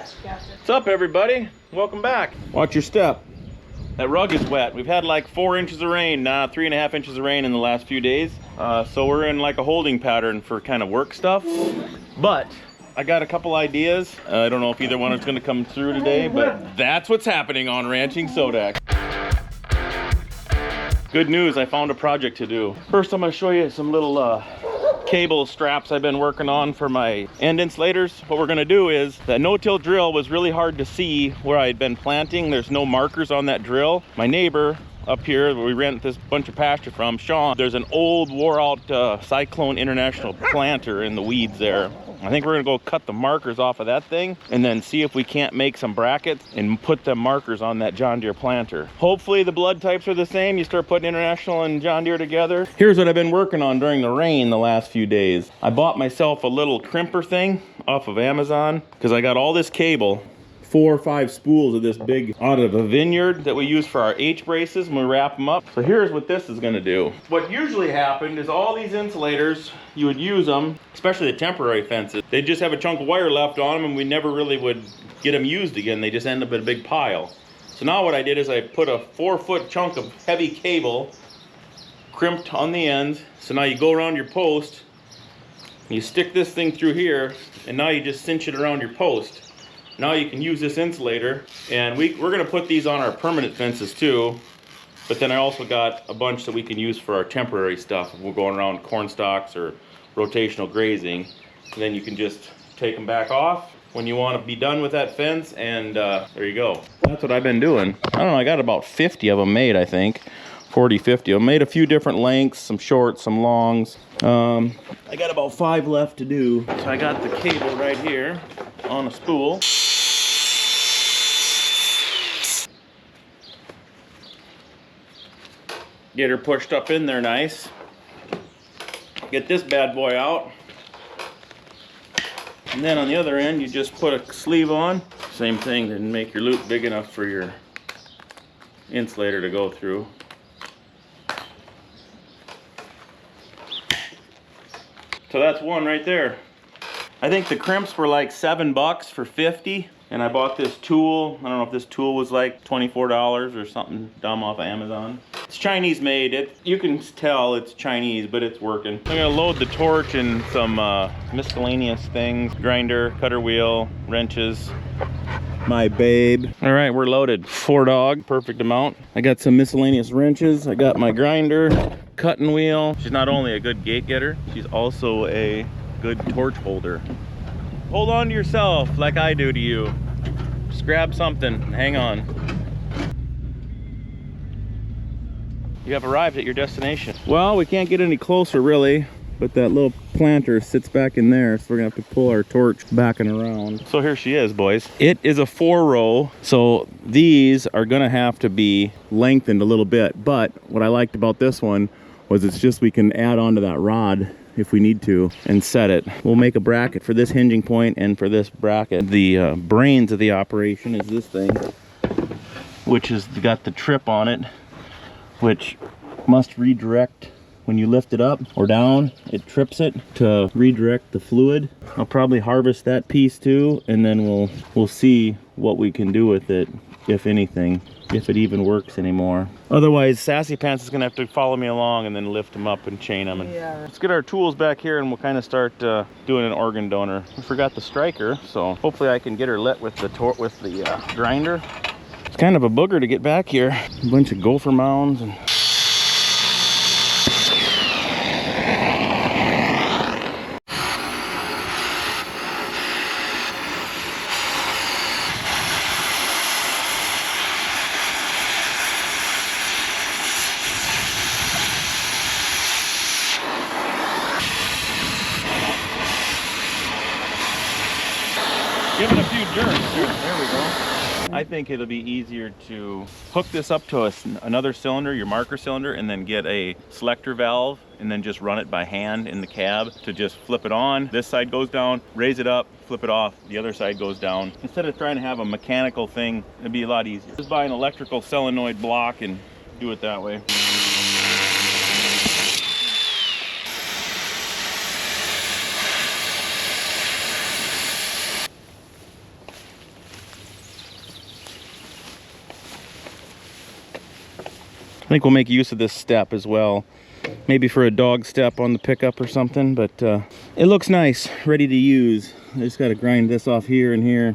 What's up, everybody? Welcome back. Watch your step. That rug is wet. We've had like 4 inches of rain, 3.5 inches of rain in the last few days. So we're in like a holding pattern for kind of work stuff. But I got a couple ideas. I don't know if either one is going to come through today, but that's what's happening on Ranching Sodak. Good news, I found a project to do. First, I'm going to show you some little cable straps I've been working on for my end insulators. What we're going to do is, that no-till drill was really hard to see where I'd been planting. There's no markers on that drill. My neighbor up here, where we rent this bunch of pasture from, Sean, there's an old wore-out Cyclone International planter in the weeds there. I think we're gonna go cut the markers off of that thing and then see if we can't make some brackets and put the markers on that John Deere planter. Hopefully the blood types are the same. You start putting International and John Deere together. Here's what I've been working on during the rain the last few days. I bought myself a little crimper thing off of Amazon because I got all this cable. 4 or 5 spools of this big out of a vineyard that we use for our H braces when we wrap them up. So here's what this is gonna do. What usually happened is all these insulators, you would use them, especially the temporary fences. They just have a chunk of wire left on them and we never really would get them used again. They just end up in a big pile. So now what I did is I put a 4-foot chunk of heavy cable crimped on the ends. So now you go around your post, you stick this thing through here, and now you just cinch it around your post. Now you can use this insulator, and we're gonna put these on our permanent fences too, but then I also got a bunch that we can use for our temporary stuff if we're going around corn stalks or rotational grazing. And then you can just take them back off when you want to be done with that fence, and there you go. That's what I've been doing. I don't know, I got about 50 of them made, I think. 40, 50 of them. Made a few different lengths, some shorts, some longs. I got about 5 left to do. So I got the cable right here on a spool. Get her pushed up in there nice. Get this bad boy out. And then on the other end, you just put a sleeve on. Same thing, and make your loop big enough for your insulator to go through. So that's one right there. I think the crimps were like $7 for 50. And I bought this tool. I don't know if this tool was like $24 or something dumb off of Amazon. It's Chinese made. You can tell it's Chinese, but it's working. I'm gonna load the torch and some miscellaneous things. Grinder, cutter wheel, wrenches. My babe. All right, we're loaded. 4 dog, perfect amount. I got some miscellaneous wrenches. I got my grinder, cutting wheel. She's not only a good gate getter, she's also a good torch holder. Hold on to yourself like I do to you. Just grab something and hang on. You have arrived at your destination. Well, we can't get any closer really, but that little planter sits back in there, so we're gonna have to pull our torch back and around. So here she is, boys. It is a 4-row, so these are gonna have to be lengthened a little bit, but what I liked about this one was it's just we can add onto that rod if we need to and set it. We'll make a bracket for this hinging point and for this bracket. The brains of the operation is this thing, which has got the trip on it, which must redirect when you lift it up or down. It trips it to redirect the fluid. I'll probably harvest that piece too, and then we'll see what we can do with it, if anything, if it even works anymore. Otherwise, Sassy Pants is gonna have to follow me along and then lift them up and chain them. And yeah. Let's get our tools back here and we'll kind of start doing an organ donor. I forgot the striker, so hopefully I can get her lit with the grinder. It's kind of a booger to get back here. A bunch of gopher mounds and give it a few jerks. There we go. I think it'll be easier to hook this up to another cylinder, your marker cylinder, and then get a selector valve and then just run it by hand in the cab to just flip it on. This side goes down, raise it up, flip it off, the other side goes down. Instead of trying to have a mechanical thing, it'd be a lot easier. Just buy an electrical solenoid block and do it that way. think we'll make use of this step as well. Maybe for a dog step on the pickup or something, but it looks nice, ready to use. I just got to grind this off here and here.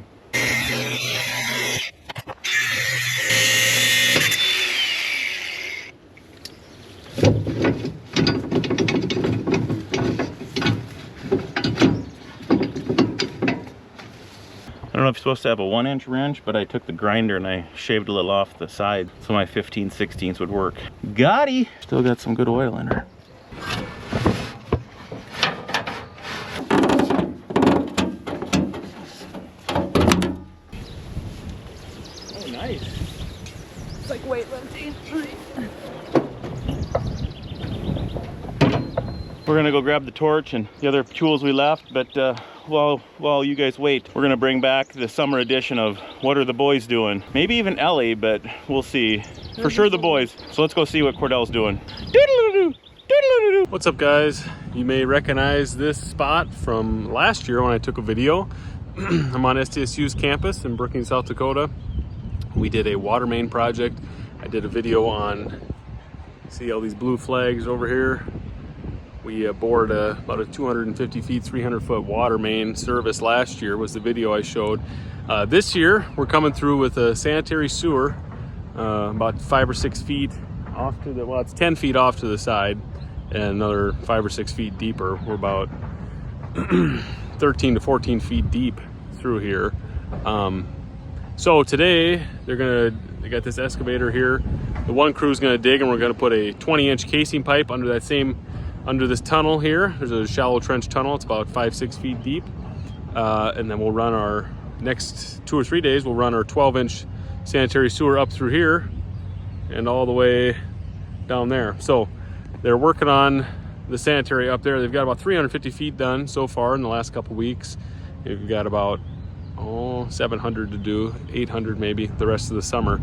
I don't know if you're supposed to have a 1-inch wrench, but I took the grinder and I shaved a little off the side so my 15/16 would work. Gotti! Still got some good oil in her. Oh, nice. It's like weightlifting. We're gonna go grab the torch and the other tools we left, but while you guys wait, we're gonna bring back the summer edition of What Are the Boys Doing? Maybe even Ellie, but we'll see. For sure the boys. So let's go see what Cordell's doing. Doodle-doo-doo, doodle-doo-doo. What's up, guys? You may recognize this spot from last year when I took a video. I'm on SDSU's campus in Britton, South Dakota. We did a water main project. I did a video on, see all these blue flags over here? We bored about a 250 feet, 300 foot water main service last year was the video I showed. This year, we're coming through with a sanitary sewer about 5 or 6 feet off to the, well, it's 10 feet off to the side and another 5 or 6 feet deeper. We're about 13 to 14 feet deep through here. So today, they got this excavator here. The one crew's gonna dig and we're gonna put a 20-inch casing pipe under this tunnel here. There's a shallow trench tunnel. It's about 5-6 feet deep. And then we'll run our next 2 or 3 days, we'll run our 12-inch sanitary sewer up through here and all the way down there. So they're working on the sanitary up there. They've got about 350 feet done so far in the last couple weeks. They've got about 700 to do, 800 maybe the rest of the summer.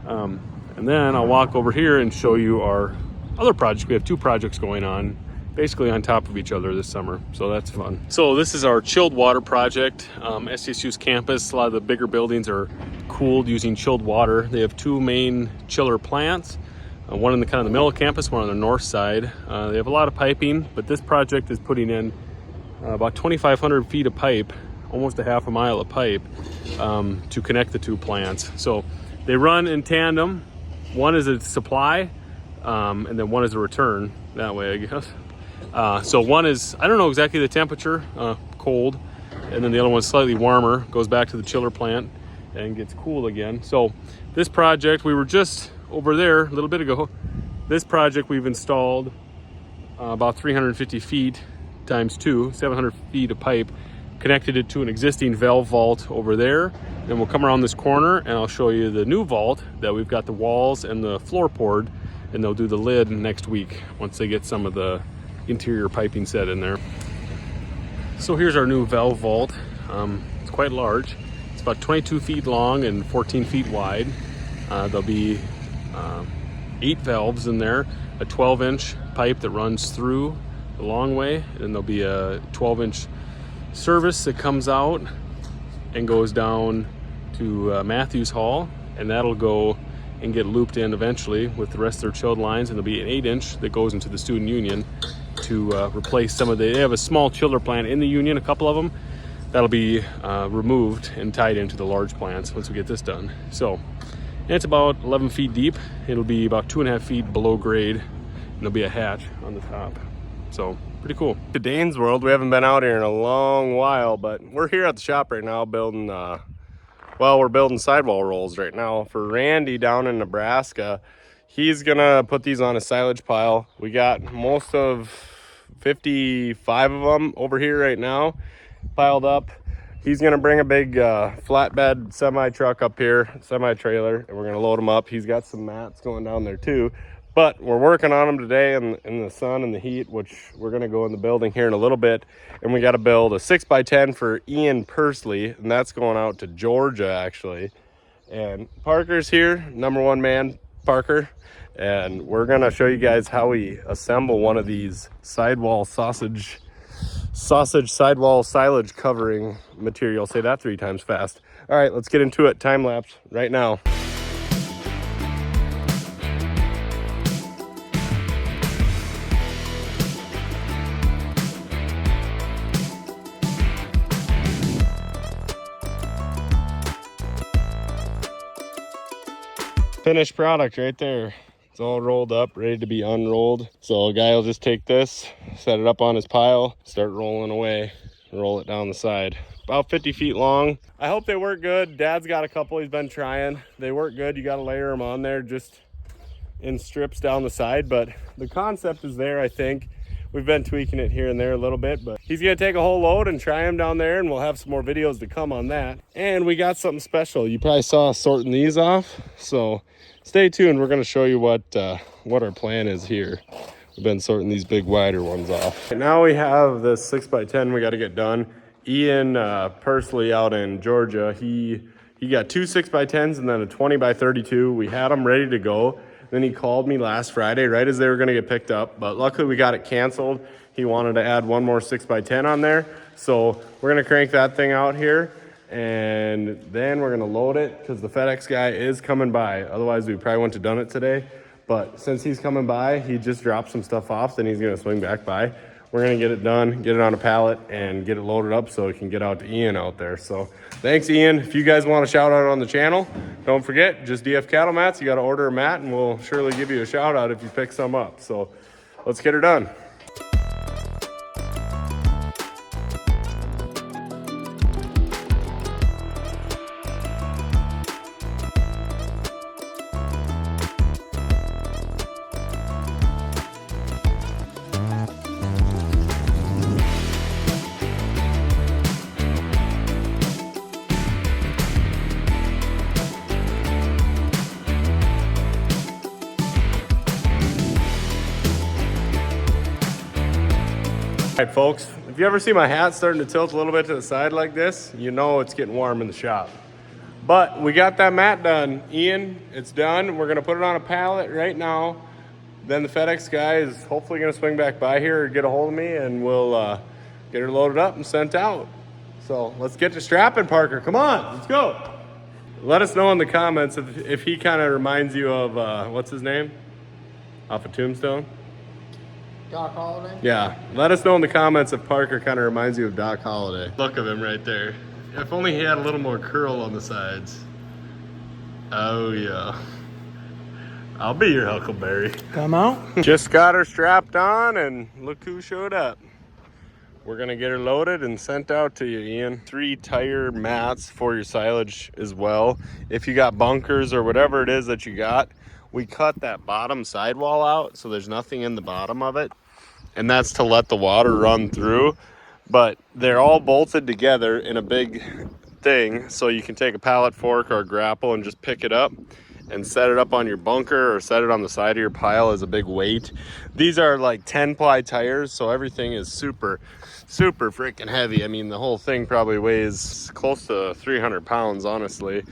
And then I'll walk over here and show you our other project. We have 2 projects going on basically on top of each other this summer, so that's fun. So this is our chilled water project. SDSU's campus, a lot of the bigger buildings are cooled using chilled water. They have 2 main chiller plants, one in the kind of the middle of campus, one on the north side. They have a lot of piping, but this project is putting in about 2,500 feet of pipe, almost a half a mile of pipe to connect the 2 plants. So they run in tandem. One is a supply and then one is a return that way, I guess. So one is, I don't know exactly the temperature, cold, and then the other one's slightly warmer, goes back to the chiller plant and gets cooled again. So this project, we were just over there a little bit ago. This project we've installed about 350 feet times 2, 700 feet of pipe, connected it to an existing valve vault over there. Then we'll come around this corner and I'll show you the new vault that we've got the walls and the floor poured, and they'll do the lid next week once they get some of the interior piping set in there. So here's our new valve vault. It's quite large. It's about 22 feet long and 14 feet wide. There'll be 8 valves in there, a 12-inch pipe that runs through the long way, and there'll be a 12-inch service that comes out and goes down to Matthews Hall, and that'll go and get looped in eventually with the rest of their chilled lines, and there'll be an 8-inch that goes into the student union to replace some of they have a small chiller plant in the union, a couple of them, that'll be removed and tied into the large plants once we get this done. So it's about 11 feet deep. It'll be about 2.5 feet below grade, and there'll be a hatch on the top. So pretty cool. To Dane's World, we haven't been out here in a long while, but we're here at the shop right now building well, we're building sidewall rolls right now for Randy down in Nebraska. He's gonna put these on a silage pile. We got most of 55 of them over here right now piled up. He's gonna bring a big flatbed semi truck up here, semi trailer, and we're gonna load them up. He's got some mats going down there too. But we're working on them today in the sun and the heat, which we're going to go in the building here in a little bit. And we got to build a 6x10 for Ian Pursley, and that's going out to Georgia, actually. And Parker's here, #1 man, Parker. And we're going to show you guys how we assemble one of these sidewall sidewall silage covering material. Say that 3 times fast. All right, let's get into it. Time lapse right now. Finished product right there. It's all rolled up, ready to be unrolled. So a guy will just take this, set it up on his pile, start rolling away, roll it down the side. About 50 feet long. I hope they work good. Dad's got a couple he's been trying. They work good. You got to layer them on there just in strips down the side, but the concept is there, I think. We've been tweaking it here and there a little bit, but he's gonna take a whole load and try them down there, and we'll have some more videos to come on that. And we got something special. You probably saw us sorting these off, so stay tuned. We're gonna show you what our plan is here. We've been sorting these big wider ones off. Now we have this 6x10 we got to get done. Ian Pursley out in Georgia, he got two 6x10s and then a 20x32. We had them ready to go. Then he called me last Friday right as they were going to get picked up, but luckily we got it canceled. He wanted to add one more 6x10 on there, so we're going to crank that thing out here, and then we're going to load it because the FedEx guy is coming by. Otherwise we probably wouldn't have done it today, but since he's coming by, he just dropped some stuff off, then he's going to swing back by. We're going to get it done, get it on a pallet, and get it loaded up so we can get out to Ian out there. So thanks, Ian. If you guys want a shout out on the channel, don't forget, just DF Cattle Mats. You got to order a mat, and we'll surely give you a shout out if you pick some up. So let's get her done. All right, folks, if you ever see my hat starting to tilt a little bit to the side like this, you know it's getting warm in the shop. But we got that mat done. Ian, it's done. We're gonna put it on a pallet right now. Then the FedEx guy is hopefully gonna swing back by here or get a hold of me, and we'll get her loaded up and sent out. So let's get to strapping, Parker. Come on, let's go. Let us know in the comments if he kind of reminds you of, what's his name? Off of Tombstone? Doc Holliday? Yeah, let us know in the comments if Parker kind of reminds you of Doc Holliday. Look at him right there. If only he had a little more curl on the sides. Oh yeah. I'll be your Huckleberry. Come out. Just got her strapped on and look who showed up. We're gonna get her loaded and sent out to you, Ian. 3 tire mats for your silage as well. If you got bunkers or whatever it is that you got, we cut that bottom sidewall out so there's nothing in the bottom of it, and that's to let the water run through. But they're all bolted together in a big thing, so you can take a pallet fork or a grapple and just pick it up and set it up on your bunker or set it on the side of your pile as a big weight. These are like 10-ply tires, so everything is super freaking heavy. I mean, the whole thing probably weighs close to 300 pounds, honestly.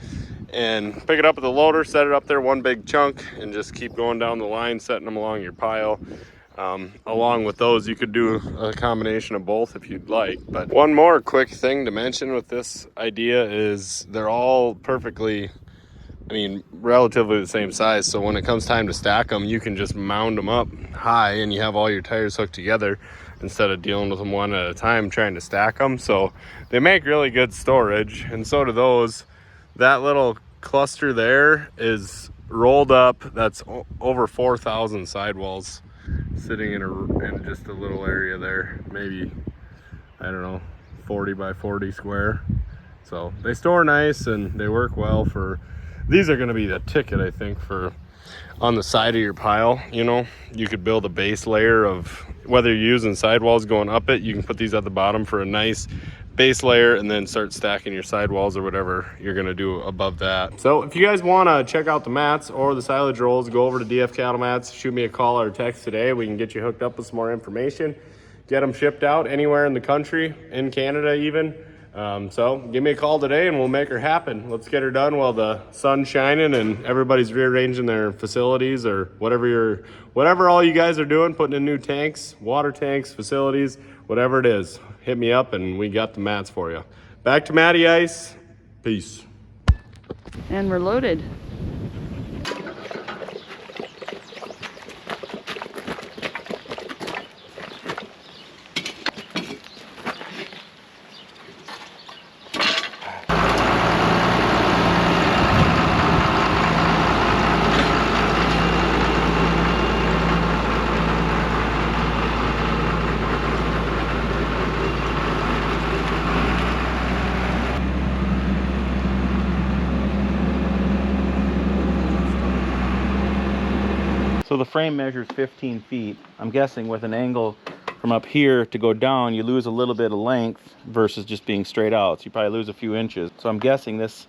And pick it up with the loader, set it up there one big chunk, and just keep going down the line, setting them along your pile. Along with those, you could do a combination of both if you'd like. But one more quick thing to mention with this idea is they're all perfectly, I mean, relatively the same size. So when it comes time to stack them, you can just mound them up high and you have all your tires hooked together instead of dealing with them one at a time trying to stack them. So they make really good storage, and so do those. That little cluster there is rolled up. That's over 4,000 sidewalls sitting in just a little area there. Maybe, I don't know, 40 by 40 square. So they store nice and they work well for, these are going to be the ticket, I think, for on the side of your pile. You know, you could build a base layer of, whether you're using sidewalls going up it, you can put these at the bottom for a nice base layer and then start stacking your sidewalls or whatever you're going to do above that. So if you guys want to check out the mats or the silage rolls, go over to DF Cattle Mats, shoot me a call or a text today. We can get you hooked up with some more information, get them shipped out anywhere in the country, in Canada even. So give me a call today and we'll make her happen. Let's get her done while the sun's shining and everybody's rearranging their facilities or whatever all you guys are doing, putting in new tanks, water tanks, facilities, whatever it is. Hit me up and we got the mats for you. Back to Matty Ice. Peace. And we're loaded. So the frame measures 15 feet. I'm guessing with an angle from up here to go down, you lose a little bit of length versus just being straight out. So you probably lose a few inches. So I'm guessing this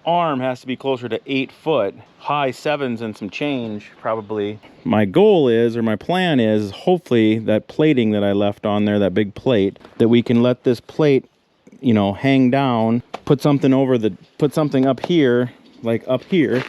arm has to be closer to 8 foot, high 7s and some change probably. My goal is, or my plan is, hopefully that plating that I left on there, that big plate, that we can let this plate, you know, hang down, put something up here, like up here,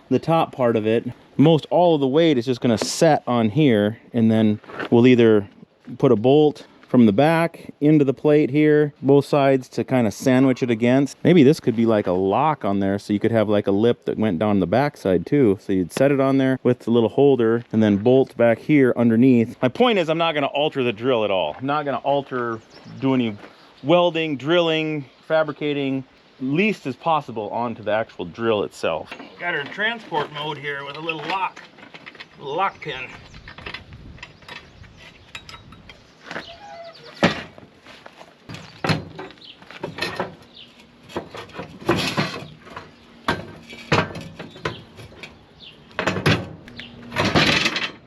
the top part of it. Most all of the weight is just going to set on here, and then we'll either put a bolt from the back into the plate here, both sides, to kind of sandwich it against. Maybe this could be like a lock on there, so you could have like a lip that went down the back side too. So you'd set it on there with the little holder and then bolt back here underneath. My point is, I'm not going to alter the drill at all. I'm not going to do any welding, drilling, fabricating, least as possible onto the actual drill itself. Got her in transport mode here with a little lock pin.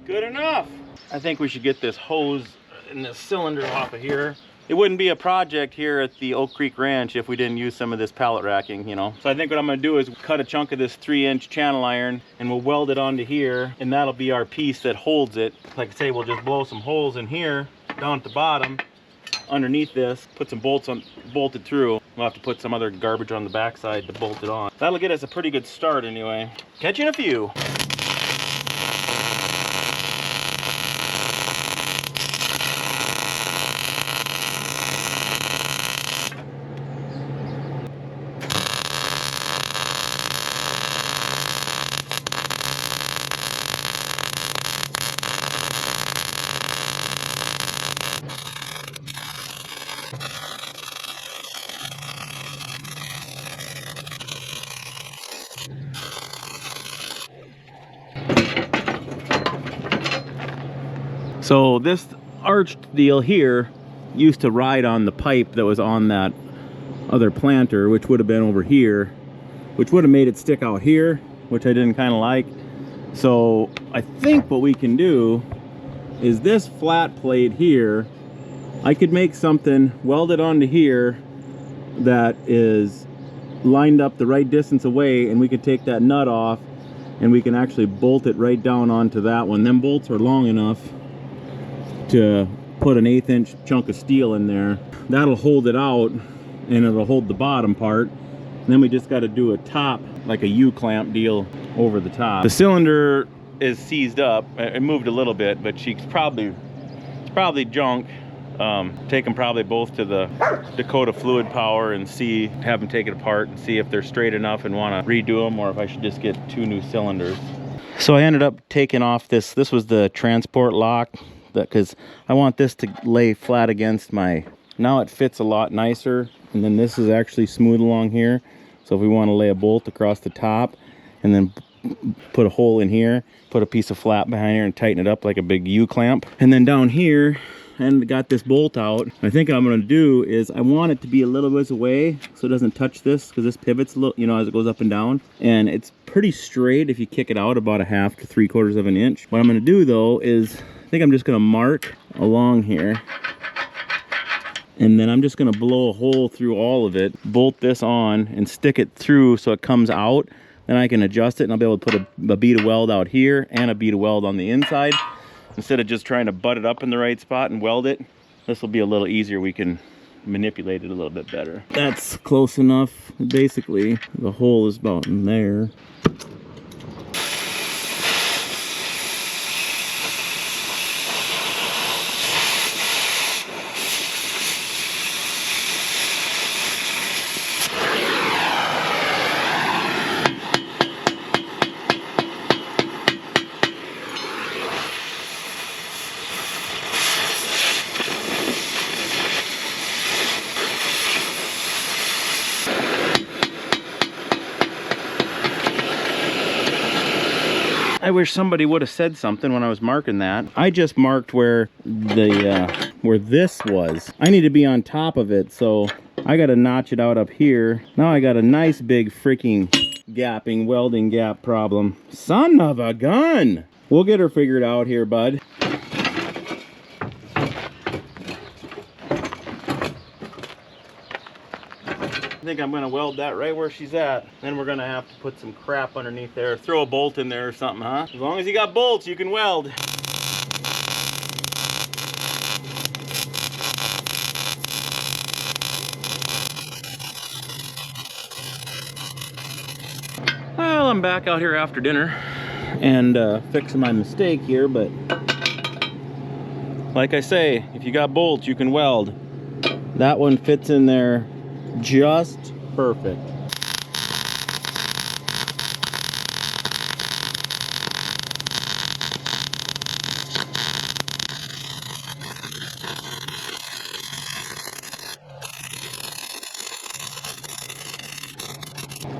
Good enough. I think we should get this hose and this cylinder off of here. It wouldn't be a project here at the Oak Creek Ranch if we didn't use some of this pallet racking, you know. So I think what I'm gonna do is cut a chunk of this 3-inch channel iron and we'll weld it onto here, and that'll be our piece that holds it. Like I say, we'll just blow some holes in here, down at the bottom, underneath this, put some bolts on, bolt it through. We'll have to put some other garbage on the backside to bolt it on. That'll get us a pretty good start anyway. Catch you in a few. So this arched deal here used to ride on the pipe that was on that other planter, which would have been over here, which would have made it stick out here, which I didn't kind of like. So I think what we can do is this flat plate here, I could make something welded onto here that is lined up the right distance away, and we could take that nut off and we can actually bolt it right down onto that one. Them bolts are long enough to put an 1/8 inch chunk of steel in there. That'll hold it out and it'll hold the bottom part. And then we just got to do a top, like a U-clamp deal over the top. The cylinder is seized up. It moved a little bit, but it's probably junk. Take them probably both to the Dakota Fluid Power and have them take it apart and see if they're straight enough and want to redo them, or if I should just get 2 new cylinders. So I ended up taking off this was the transport lock, because I want this to lay flat against my, now it fits a lot nicer, and then this is actually smooth along here. So if we want to lay a bolt across the top and then put a hole in here, put a piece of flat behind here and tighten it up like a big U-clamp. And then down here, and got this bolt out. I think what I'm going to do is I want it to be a little ways away so it doesn't touch this, because this pivots a little, you know, as it goes up and down, and it's pretty straight if you kick it out about 1/2 to 3/4 of an inch. What I'm going to do though is, I think I'm just going to mark along here, and then I'm just going to blow a hole through all of it, bolt this on and stick it through so it comes out. Then I can adjust it and I'll be able to put a bead of weld out here and a bead of weld on the inside. Instead of just trying to butt it up in the right spot and weld it, this will be a little easier. We can manipulate it a little bit better. That's close enough. Basically, the hole is about in there. I wish somebody would have said something when I was marking that. I just marked where where this was. I need to be on top of it, so I got to notch it out up here. Now I got a nice big freaking gapping welding gap problem. Son of a gun! We'll get her figured out here, bud. I think I'm gonna weld that right where she's at. Then we're gonna have to put some crap underneath there. Throw a bolt in there or something, huh? As long as you got bolts, you can weld. Well, I'm back out here after dinner and fixing my mistake here, but like I say, if you got bolts, you can weld. That one fits in there just perfect.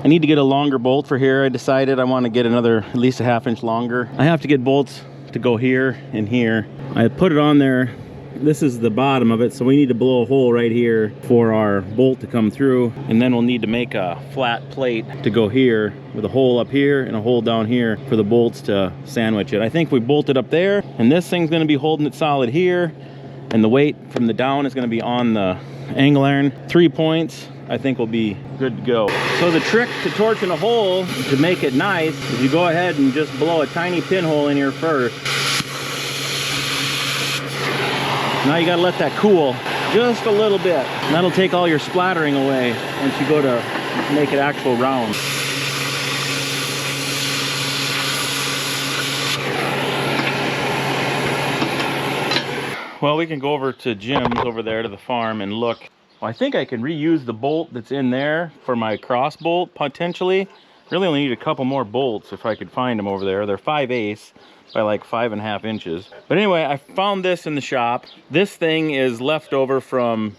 I need to get a longer bolt for here. I decided I want to get another at least a ½ inch longer. I have to get bolts to go here and here. I put it on there. This is the bottom of it, so we need to blow a hole right here for our bolt to come through, and then we'll need to make a flat plate to go here with a hole up here and a hole down here for the bolts to sandwich it. I think we bolted up there, and this thing's going to be holding it solid here, and the weight from the down is going to be on the angle iron. 3 points, I think we'll be good to go. So the trick to torching a hole to make it nice is you go ahead and just blow a tiny pinhole in here first. Now you gotta let that cool just a little bit. And that'll take all your splattering away once you go to make it actual round. Well, we can go over to Jim's over there to the farm and look. Well, I think I can reuse the bolt that's in there for my cross bolt potentially. Really only need a couple more bolts if I could find them over there. They're 5/8 by like 5.5 inches. But anyway, I found this in the shop. This thing is left over from,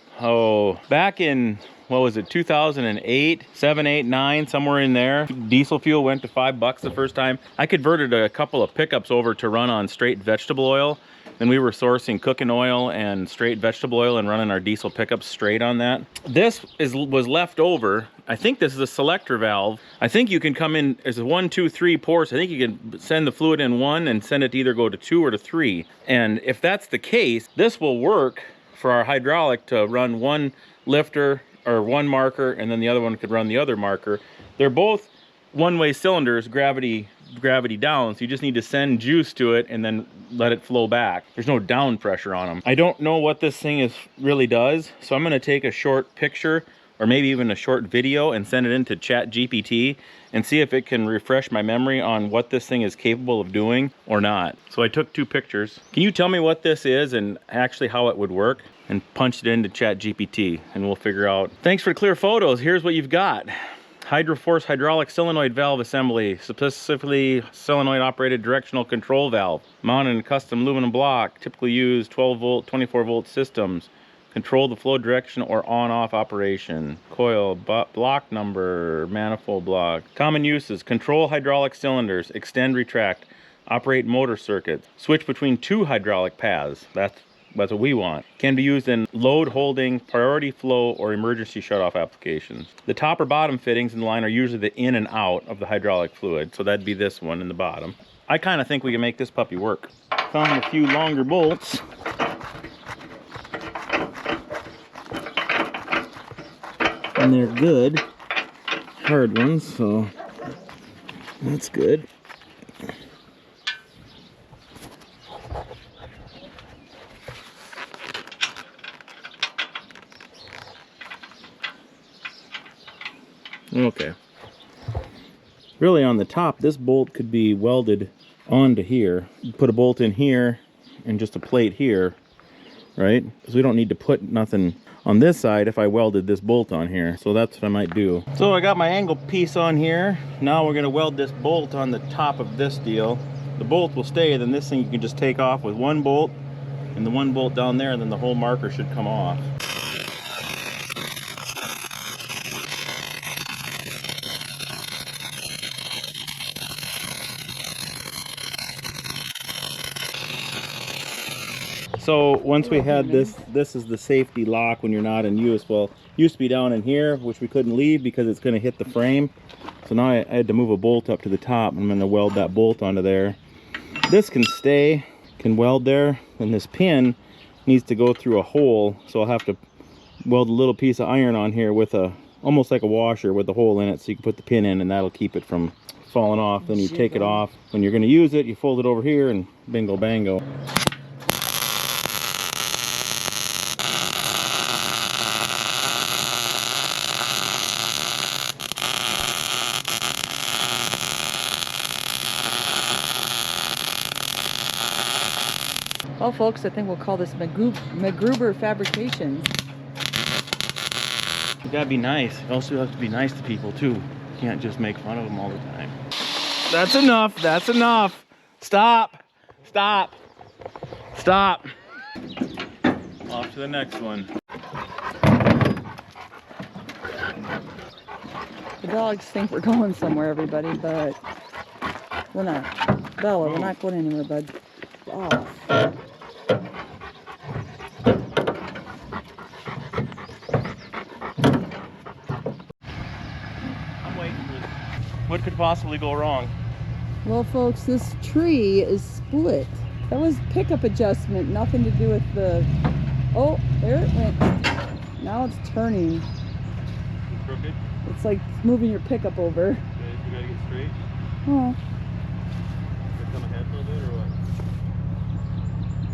back in, what was it, 2008, 7, 8, 9, somewhere in there. Diesel fuel went to $5 the first time. I converted a couple of pickups over to run on straight vegetable oil. Then we were sourcing cooking oil and straight vegetable oil and running our diesel pickups straight on that. This was left over. I think this is a selector valve. I think you can come in as a 1, 2, 3 ports. I think you can send the fluid in 1 and send it to either go to 2 or to 3. And if that's the case, this will work for our hydraulic to run one lifter or one marker, and then the other one could run the other marker. They're both one-way cylinders, gravity down, so you just need to send juice to it and then let it flow back. There's no down pressure on them. I don't know what this thing really does, so I'm going to take a short picture or maybe even a short video and send it into ChatGPT and see if it can refresh my memory on what this thing is capable of doing or not. So I took 2 pictures. Can you tell me what this is and actually how it would work? And punched it into ChatGPT and we'll figure out. Thanks for clear photos. Here's what you've got. Hydroforce hydraulic solenoid valve assembly, specifically solenoid operated directional control valve, mounted in a custom aluminum block, typically used 12 volt, 24 volt systems, control the flow direction or on off operation, coil, block number, manifold block. Common uses: control hydraulic cylinders, extend, retract, operate motor circuits, switch between 2 hydraulic paths. That's what we want. Can be used in load holding, priority flow, or emergency shutoff applications. The top or bottom fittings in the line are usually the in and out of the hydraulic fluid, so that'd be this one in the bottom. I kind of think we can make this puppy work. Found a few longer bolts. And they're good, hard ones, so that's good. Okay. Really on the top, this bolt could be welded onto here. Put a bolt in here and just a plate here, right? Because we don't need to put nothing on this side if I welded this bolt on here. So that's what I might do. So I got my angle piece on here. Now we're gonna weld this bolt on the top of this deal. The bolt will stay, then this thing you can just take off with 1 bolt and the 1 bolt down there, and then the whole marker should come off. So once we had this is the safety lock when you're not in use. Well, it used to be down in here, which we couldn't leave because it's going to hit the frame. So now I had to move a bolt up to the top. I'm going to weld that bolt onto there. This can stay, can weld there, and this pin needs to go through a hole, so I'll have to weld a little piece of iron on here with a, almost like a washer with a hole in it, so you can put the pin in and that'll keep it from falling off. Then you take it off. When you're going to use it, you fold it over here and bingo bango. Well, folks, I think we'll call this MacGruber Fabrication. You gotta be nice. You also have to be nice to people too. You can't just make fun of them all the time. That's enough. That's enough. Stop. Stop. Stop. Off to the next one. The dogs think we're going somewhere, everybody, but we're not. Bella, we're not going anywhere, bud. Oh. What could possibly go wrong? Well, folks, this tree is split. That was pickup adjustment, nothing to do with the... Oh, there it went. Now it's turning. Crooked? It's like moving your pickup over. Okay, you gotta get straight. Oh, Come ahead a little bit or what?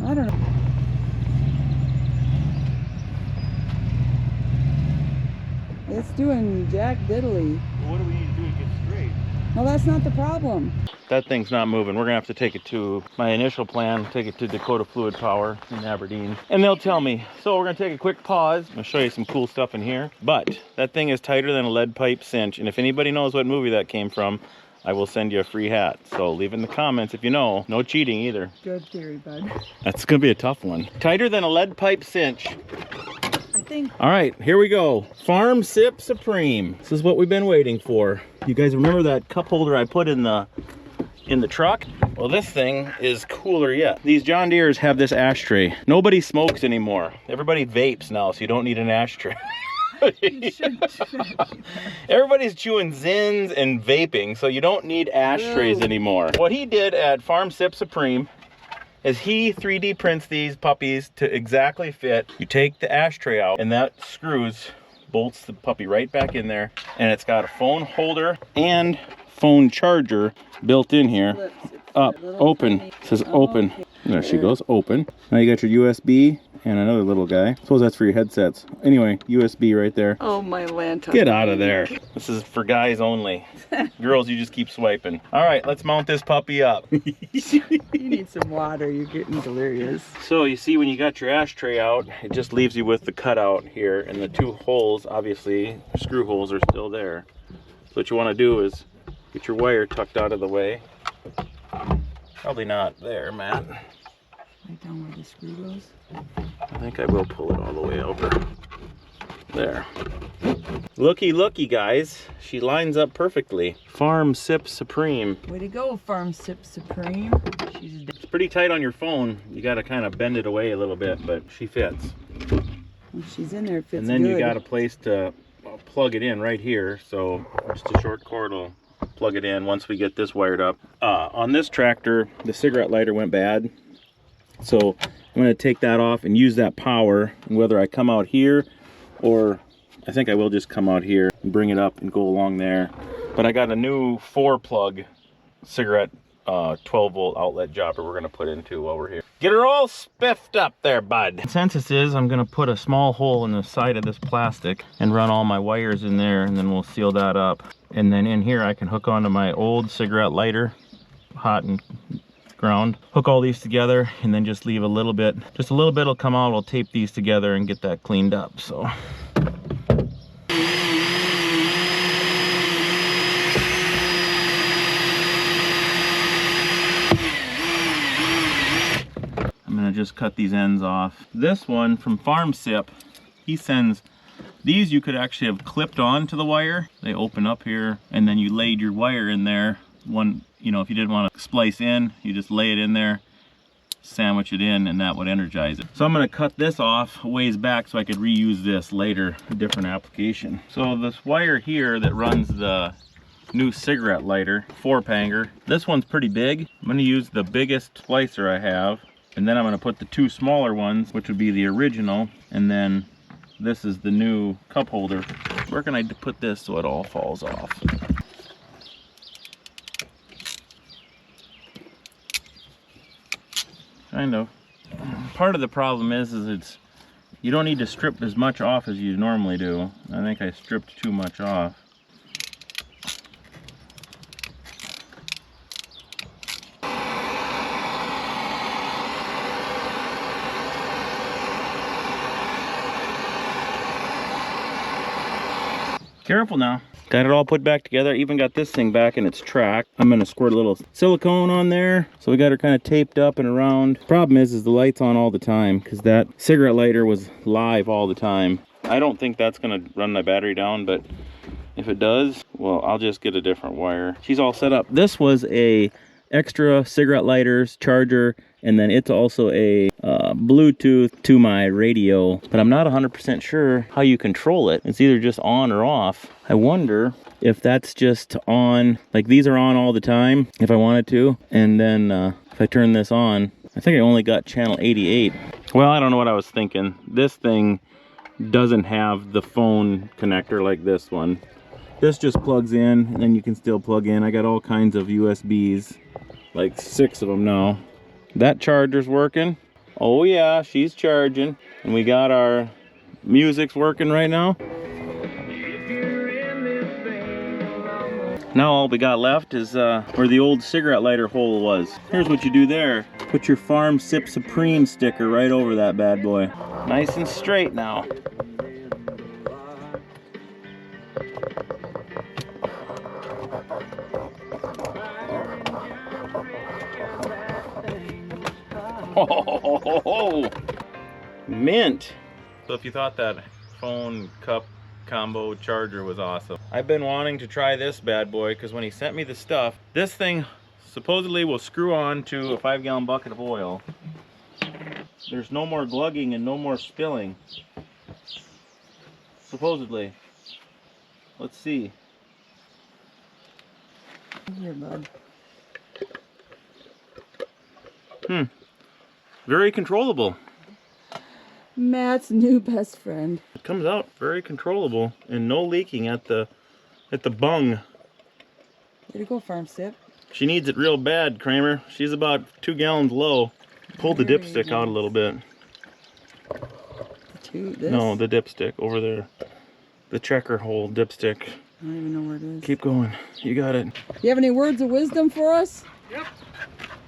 I don't know. It's doing jack diddly. Well, what do we need to do to get straight? No, that's not the problem. That thing's not moving. We're gonna have to take it to my initial plan, take it to Dakota Fluid Power in Aberdeen, and they'll tell me. So we're gonna take a quick pause. I'm gonna show you some cool stuff in here. But that thing is tighter than a lead pipe cinch, and if anybody knows what movie that came from, I will send you a free hat. So leave in the comments if you know. No cheating either. Good theory, bud. That's gonna be a tough one. Tighter than a lead pipe cinch. I think. All right, here we go. Farm Sip Supreme. This is what we've been waiting for. You guys remember that cup holder I put in the truck? Well, this thing is cooler yet. These John Deeres have this ashtray. Nobody smokes anymore. Everybody vapes now, so you don't need an ashtray. Everybody's chewing Zins and vaping, so you don't need ashtrays anymore. What he did at Farm Sip Supreme is he 3D prints these puppies to exactly fit. You take the ashtray out, and that bolts the puppy right back in there, and it's got a phone holder and phone charger built in here. Up, open. It says open. There she goes, open. Now you got your USB and another little guy. Suppose that's for your headsets. Anyway, USB right there. Oh, my lanta. Get out of there. This is for guys only. Girls, you just keep swiping. All right, let's mount this puppy up. You need some water. You're getting delirious. So you see when you got your ashtray out, it just leaves you with the cutout here, and the two holes, obviously, screw holes are still there. So what you want to do is get your wire tucked out of the way. Probably not there, Matt. Right down where the screw goes. I think I will pull it all the way over. There. Looky, looky, guys. She lines up perfectly. Farm Sip Supreme. Way to go, Farm Sip Supreme. It's pretty tight on your phone. You got to kind of bend it away a little bit, but she fits. When she's in there, it fits. And then good. you got a place to plug it in right here. So just a short cord will plug it in once we get this wired up. On this tractor, the cigarette lighter went bad. So I'm going to take that off and use that power. And whether I come out here or I think I will just come out here and bring it up and go along there. But I got a new 4-plug cigarette 12-volt outlet jobber we're going to put into while we're here. Get her all spiffed up there, bud. The consensus is I'm going to put a small hole in the side of this plastic and run all my wires in there, and then we'll seal that up. And then in here I can hook onto my old cigarette lighter, hot and ground, hook all these together, and then just leave a little bit. Just a little bit will come out. I'll tape these together and get that cleaned up. So I'm gonna just cut these ends off. This one from Farm Sip, he sends these. You could actually have clipped on to the wire. They open up here, and then you laid your wire in there. One, you know, if you didn't want to splice in, you just lay it in there, sandwich it in, and that would energize it. So I'm going to cut this off a ways back so I could reuse this later, a different application. So this wire here that runs the new cigarette lighter, 4-panger. This one's pretty big. I'm gonna use the biggest splicer I have, and then I'm gonna put the 2 smaller ones, which would be the original, and then this is the new cup holder. Where can I put this so it all falls off? Kind of. Part of the problem is it's, you don't need to strip as much off as you normally do. I think I stripped too much off. Careful now. Got it all put back together. Even got this thing back in its track. I'm gonna squirt a little silicone on there. So we got her kind of taped up and around. Problem is the light's on all the time because that cigarette lighter was live all the time. I don't think that's gonna run my battery down, but if it does, well, I'll just get a different wire. She's all set up. This was a extra cigarette lighters, charger, and then it's also a Bluetooth to my radio, but I'm not 100% sure how you control it. It's either just on or off. I wonder if that's just on, like these are on all the time if I wanted to, and then if I turn this on, I think I only got channel 88. Well, I don't know what I was thinking. This thing doesn't have the phone connector like this one. This just plugs in, and then you can still plug in. I got all kinds of USBs, like 6 of them now. That charger's working. Oh yeah, she's charging. And we got our music's working right now. Now all we got left is where the old cigarette lighter hole was. Here's what you do there. Put your Farm Sip Supreme sticker right over that bad boy. Nice and straight now. Oh, mint. So if you thought that phone cup combo charger was awesome, I've been wanting to try this bad boy because when he sent me the stuff, this thing supposedly will screw on to a 5-gallon bucket of oil. There's no more glugging and no more spilling, supposedly. Let's see. Here, bud. Very controllable. Matt's new best friend. It comes out very controllable and no leaking at the bung. Way to go, Farm Sip. She needs it real bad, Kramer. She's about 2 gallons low. Pull the dipstick out a little bit. This? No, the dipstick over there. The checker hole dipstick. I don't even know where it is. Keep going. You got it. You have any words of wisdom for us? Yep.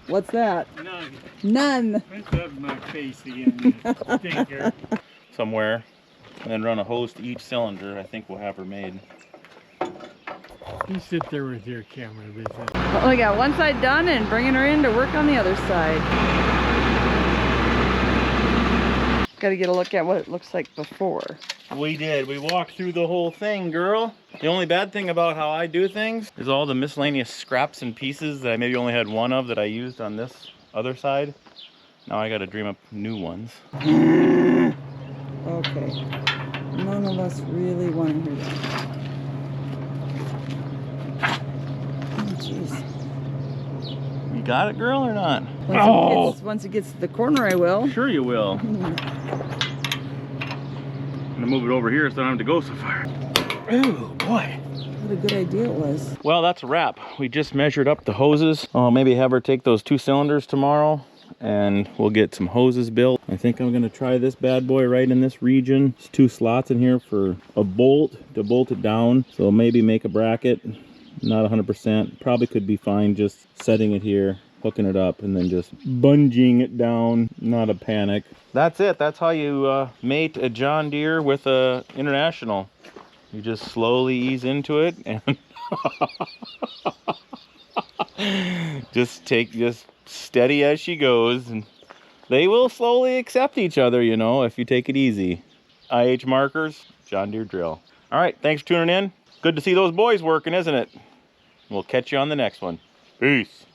What's that? None. None. Let's rub my face again. Stinker. Somewhere. And then run a hose to each cylinder. I think we'll have her made. You sit there with your camera business. Well, we got one side done and bringing her in to work on the other side. Got to get a look at what it looks like before. We did. We walked through the whole thing, girl. The only bad thing about how I do things is all the miscellaneous scraps and pieces that I maybe only had one of that I used on this other side. Now I got to dream up new ones. Okay. None of us really want to hear that. Oh, jeez. You got it, girl, or not? Once it gets to the corner, I will. Sure you will. I'm gonna move it over here so I don't have to go so far. Oh boy. What a good idea it was. Well, that's a wrap. We just measured up the hoses. I'll maybe have her take those 2 cylinders tomorrow and we'll get some hoses built. I think I'm gonna try this bad boy right in this region. There's 2 slots in here for a bolt to bolt it down. So maybe make a bracket. Not 100%. Probably could be fine just setting it here, hooking it up, and then just bunging it down. Not a panic. That's it. That's how you mate a John Deere with a International. You just slowly ease into it and just steady as she goes, and they will slowly accept each other, you know, if you take it easy. IH markers, John Deere drill. All right, thanks for tuning in. Good to see those boys working, isn't it? We'll catch you on the next one. Peace.